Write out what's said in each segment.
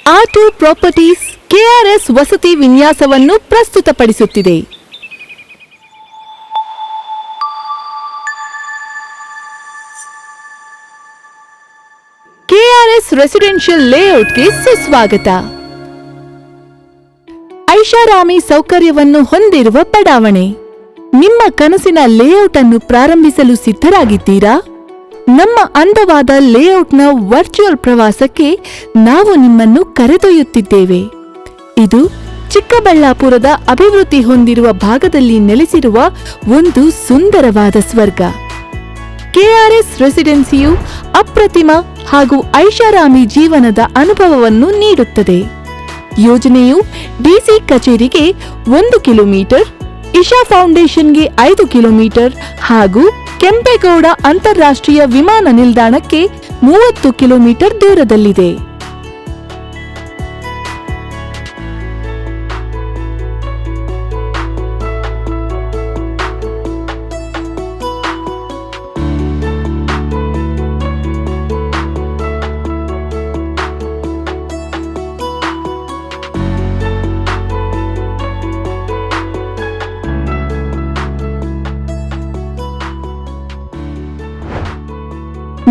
R2 properties KRS ವಸತಿ ವಿನ್ಯಾಸವನ್ನು ಪ್ರಸ್ತುತಪಡಿಸುತ್ತಿದೆ. KRS residential ಲೇಔಟ್ಗೆ ಸುಸ್ವಾಗತ. ಐಷಾರಾಮಿ ಸೌಕರ್ಯವನ್ನು ಹೊಂದಿರುವ ಬಡಾವಣೆ. ನಿಮ್ಮ ಕನಸಿನ ಲೇಔಟ್ ಅನ್ನು ಪ್ರಾರಂಭಿಸಲು ಸಿದ್ಧರಾಗಿದ್ದೀರಾ? ನಮ್ಮ ಅಂದವಾದ ಲೇಔಟ್ನ ವರ್ಚುವಲ್ ಪ್ರವಾಸಕ್ಕೆ ನಾವು ನಿಮ್ಮನ್ನು ಕರೆದೊಯ್ಯುತ್ತಿದ್ದೇವೆ. ಇದು ಚಿಕ್ಕಬಳ್ಳಾಪುರದ ಅಭಿವೃದ್ಧಿ ಹೊಂದಿರುವ ಭಾಗದಲ್ಲಿ ನೆಲೆಸಿರುವ ಒಂದು ಸುಂದರವಾದ ಸ್ವರ್ಗ. ಕೆಆರ್ಎಸ್ ರೆಸಿಡೆನ್ಸಿಯು ಅಪ್ರತಿಮ ಹಾಗೂ ಐಷಾರಾಮಿ ಜೀವನದ ಅನುಭವವನ್ನು ನೀಡುತ್ತದೆ. ಯೋಜನೆಯು ಡಿಸಿ ಕಚೇರಿಗೆ 1 ಕಿಲೋಮೀಟರ್, ಇಶಾ ಫೌಂಡೇಶನ್ಗೆ 5 ಕಿಲೋಮೀಟರ್ ಹಾಗೂ ಕೆಂಪೇಗೌಡ ಅಂತಾರಾಷ್ಟ್ರೀಯ ವಿಮಾನ ನಿಲ್ದಾಣಕ್ಕೆ 30 ಕಿಲೋಮೀಟರ್ ದೂರದಲ್ಲಿದೆ.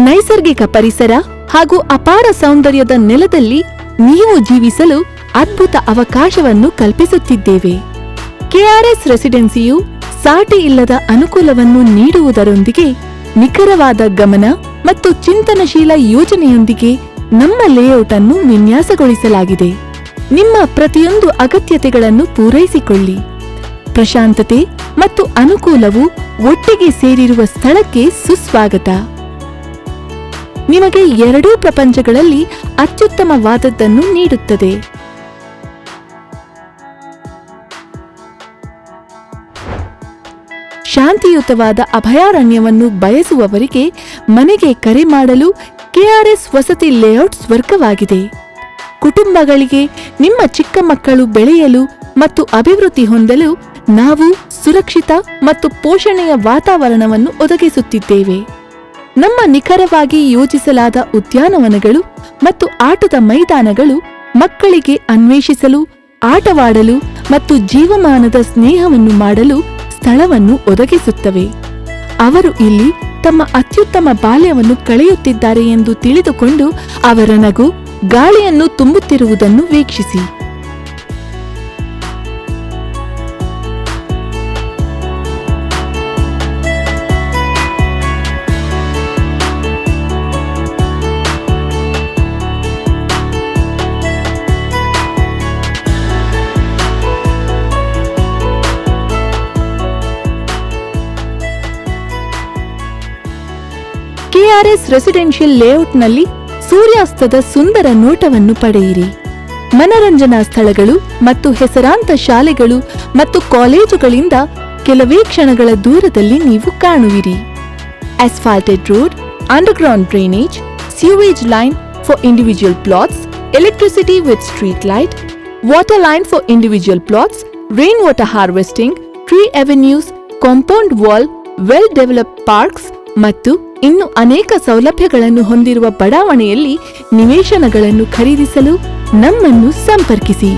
ನೈಸರ್ಗಿಕ ಪರಿಸರ ಹಾಗೂ ಅಪಾರ ಸೌಂದರ್ಯದ ನೆಲದಲ್ಲಿ ನೀವು ಜೀವಿಸಲು ಅದ್ಭುತ ಅವಕಾಶವನ್ನು ಕಲ್ಪಿಸುತ್ತಿದ್ದೇವೆ. ಕೆಆರ್ಎಸ್ ರೆಸಿಡೆನ್ಸಿಯು ಸಾಟಿ ಇಲ್ಲದ ಅನುಕೂಲವನ್ನು ನೀಡುವುದರೊಂದಿಗೆ ನಿಖರವಾದ ಗಮನ ಮತ್ತು ಚಿಂತನಶೀಲ ಯೋಜನೆಯೊಂದಿಗೆ ನಮ್ಮ ಲೇಔಟ್ ಅನ್ನು ವಿನ್ಯಾಸಗೊಳಿಸಲಾಗಿದೆ. ನಿಮ್ಮ ಪ್ರತಿಯೊಂದು ಅಗತ್ಯತೆಗಳನ್ನು ಪೂರೈಸಿಕೊಳ್ಳಿ. ಪ್ರಶಾಂತತೆ ಮತ್ತು ಅನುಕೂಲವು ಒಟ್ಟಿಗೆ ಸೇರಿರುವ ಸ್ಥಳಕ್ಕೆ ಸುಸ್ವಾಗತ. ನಿಮಗೆ ಎರಡೂ ಪ್ರಪಂಚಗಳಲ್ಲಿ ಅತ್ಯುತ್ತಮವಾದದ್ದನ್ನು ನೀಡುತ್ತದೆ. ಶಾಂತಿಯುತವಾದ ಅಭಯಾರಣ್ಯವನ್ನು ಬಯಸುವವರಿಗೆ ಮನೆಗೆ ಕರೆ ಮಾಡಲು ಕೆಆರ್ಎಸ್ ವಸತಿ ಲೇಔಟ್ ಸ್ವರ್ಗವಾಗಿದೆ. ಕುಟುಂಬಗಳಿಗೆ ನಿಮ್ಮ ಚಿಕ್ಕ ಮಕ್ಕಳು ಬೆಳೆಯಲು ಮತ್ತು ಅಭಿವೃದ್ಧಿ ಹೊಂದಲು ನಾವು ಸುರಕ್ಷಿತ ಮತ್ತು ಪೋಷಣೆಯ ವಾತಾವರಣವನ್ನು ಒದಗಿಸುತ್ತಿದ್ದೇವೆ. ನಮ್ಮ ನಿಖರವಾಗಿ ಯೋಜಿಸಲಾದ ಉದ್ಯಾನವನಗಳು ಮತ್ತು ಆಟದ ಮೈದಾನಗಳು ಮಕ್ಕಳಿಗೆ ಅನ್ವೇಷಿಸಲು, ಆಟವಾಡಲು ಮತ್ತು ಜೀವಮಾನದ ಸ್ನೇಹವನ್ನು ಮಾಡಲು ಸ್ಥಳವನ್ನು ಒದಗಿಸುತ್ತವೆ. ಅವರು ಇಲ್ಲಿ ತಮ್ಮ ಅತ್ಯುತ್ತಮ ಬಾಲ್ಯವನ್ನು ಕಳೆಯುತ್ತಿದ್ದಾರೆ ಎಂದು ತಿಳಿದುಕೊಂಡು ಅವರ ನಗು ಗಾಳಿಯನ್ನು ತುಂಬುತ್ತಿರುವುದನ್ನು ವೀಕ್ಷಿಸಿ. ಕೆಆರ್ಎಸ್ ರೆಸಿಡೆನ್ಷಿಯಲ್ ಲೇಔಟ್ನಲ್ಲಿ ಸೂರ್ಯಾಸ್ತದ ಸುಂದರ ನೋಟವನ್ನು ಪಡೆಯಿರಿ. ಮನರಂಜನಾ ಸ್ಥಳಗಳು ಮತ್ತು ಹೆಸರಾಂತ ಶಾಲೆಗಳು ಮತ್ತು ಕಾಲೇಜುಗಳಿಂದ ಕೆಲವೇ ಕ್ಷಣಗಳ ದೂರದಲ್ಲಿ ನೀವು ಕಾಣುವಿರಿ. Asphalted road, underground drainage, sewage line for individual plots, electricity with street light, water line for individual plots, rainwater harvesting, tree avenues, compound wall, well-developed parks ಮತ್ತು ಇನ್ನು ಅನೇಕ ಸೌಲಭ್ಯಗಳನ್ನು ಹೊಂದಿರುವ ಬಡಾವಣೆಯಲ್ಲಿ ನಿವೇಶನಗಳನ್ನು ಖರೀದಿಸಲು ನಮ್ಮನ್ನು ಸಂಪರ್ಕಿಸಿ.